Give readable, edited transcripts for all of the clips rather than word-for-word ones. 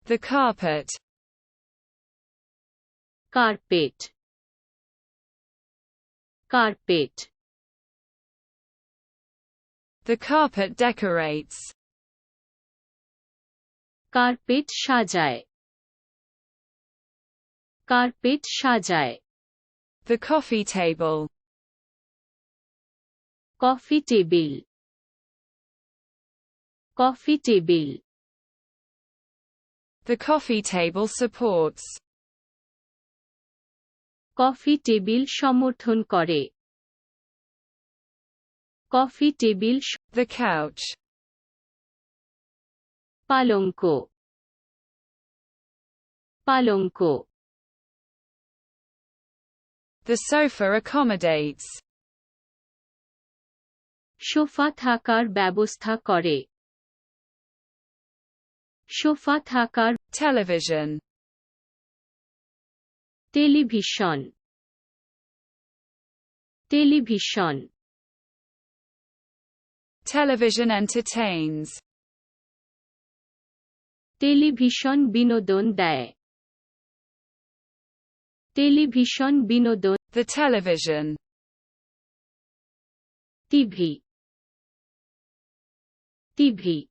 The carpet. Carpet. Carpet. The carpet decorates. Carpet সাজায়। Carpet সাজায়। The coffee table. Coffee table. Coffee table. The coffee table supports. Coffee table সমর্থন করে। Coffee table The couch. পালঙ্ক। পালঙ্ক। The sofa accommodates. Sofa থাকার ব্যবস্থা করে। Sofa থাকার Television. Television. Television. Television entertains. Television বিনোদন দেয়। টেলিভিশন বিনোদন। The television. TV. TV.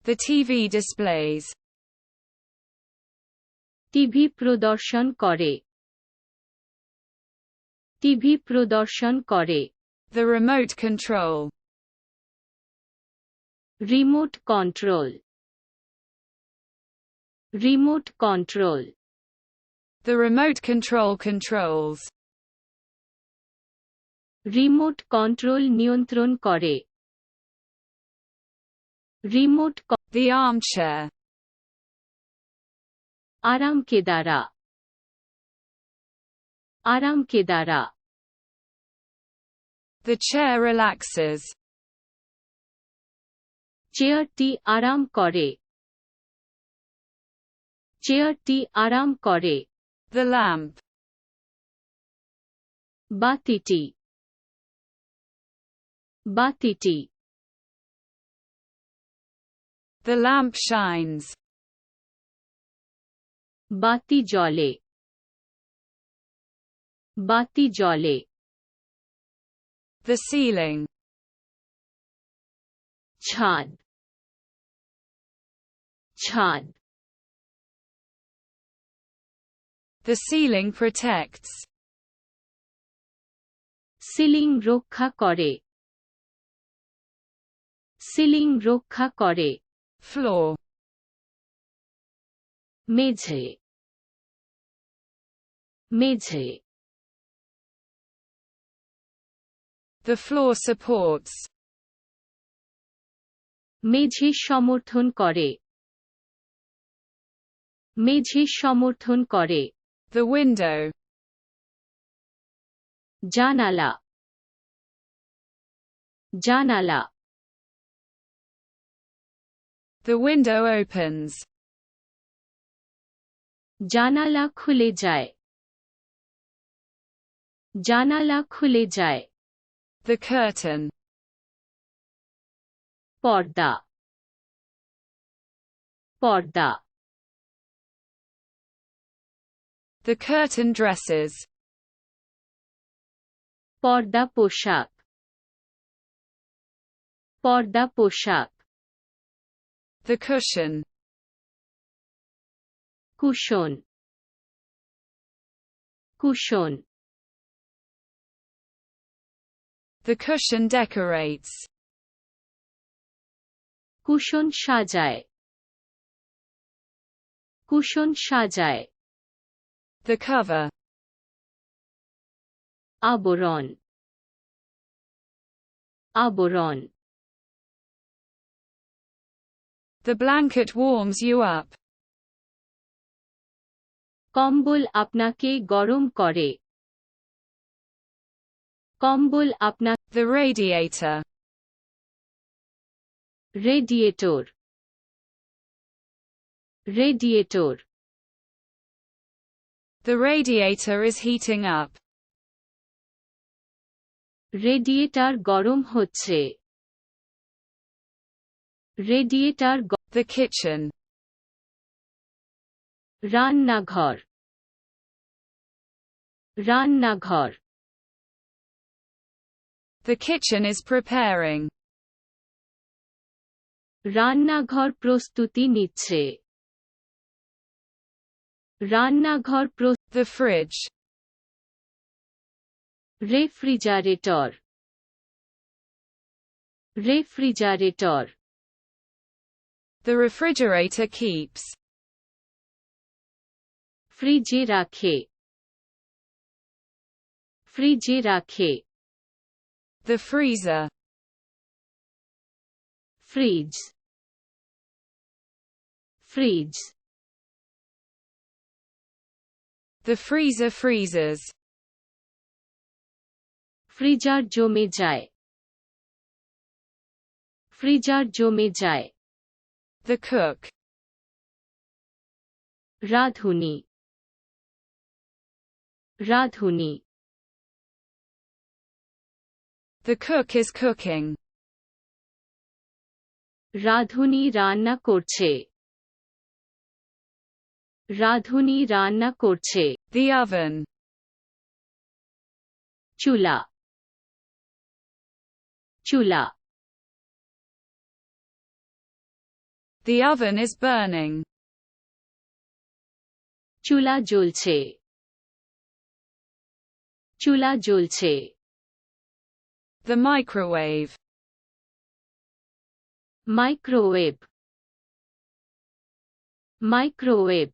The TV displays. TV প্রদর্শন করে। টিভি প্রদর্শন করে। The remote control. Remote control. Remote control. The remote control controls. Remote control নিয়ন্ত্রণ করে। Remote The armchair. আরামকেদারা। আরামকেদারা। The chair relaxes. চেয়ারটি আরাম করে। চেয়ারটি আরাম করে। The lamp. বাতিটি। বাতিটি। The lamp shines. বাতি জ্বলে। বাতি জ্বলে। The ceiling. ছাদ। ছাদ। The ceiling protects. সিলিং রক্ষা করে। সিলিং রক্ষা করে। Floor. মেঝে। মেঝে। The floor supports. মেঝে সমর্থন করে। মেঝে সমর্থন করে। The window. জানালা। জানালা। The window opens. জানালা খুলে যায়। জানালা খুলে যায়। The curtain. পর্দা। পর্দা। The curtain dresses. পর্দা পোশাক। পর্দা পোশাক। The cushion. Cushion. Cushion. The cushion decorates. Cushion সাজায়। কুশন সাজায়। The cover. আবরণ। আবরণ। The blanket warms you up. কম্বল আপনাকে গরম করে। কম্বল আপনা The radiator. Radiator. Radiator. The radiator is heating up. Radiator গরম হচ্ছে। Radiator The kitchen. রান্নাঘর রান্নাঘর The kitchen is preparing. রান্নাঘর প্রস্তুতি নিচ্ছে রান্নাঘর The fridge. Refrigerator refrigerator The refrigerator keeps. ফ্রিজে রাখে ফ্রিজে রাখে The freezer. Fridge fridge The freezer freezes. Freezer জমে যায় ফ্রিজার জমে যায় The cook. রাঁধুনি রাঁধুনি The cook is cooking. রাঁধুনি রান্না করছে রাঁধুনি রান্না করছে The oven. চুলা চুলা The oven is burning. চুলা জ্বলছে চুলা জ্বলছে The microwave. Microwave microwave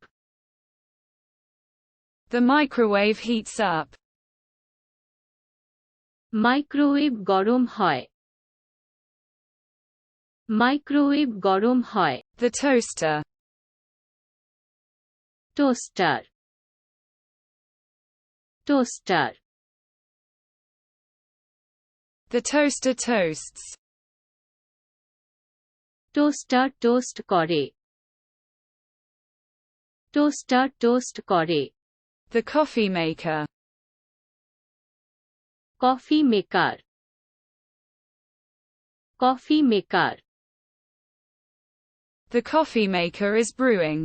The microwave heats up. Microwave গরম হয় মাইক্রোওয়েভ গরম হয় The toaster. Toaster toaster The toaster toasts. Toaster toast করে টোস্টার টোস্ট করে The coffee maker. Coffee maker coffee maker The coffee maker is brewing.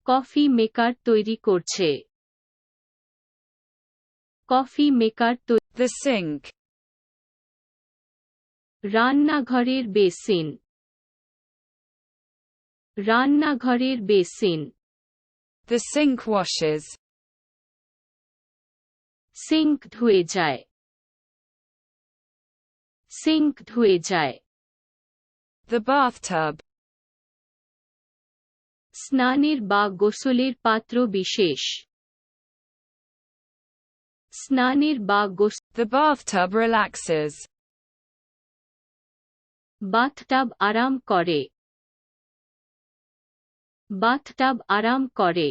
Coffee maker তৈরি করছে coffee maker The sink. রান্নাঘরের basin রান্নাঘরের basin The sink washes. Sink ধুয়ে যায় sync ধুয়ে যায় The bathtub. স্নানের বা গোসলের পাত্র বিশেষ স্নানের বা The bathtub relaxes. বাথটাব আরাম করে বাথটাব আরাম করে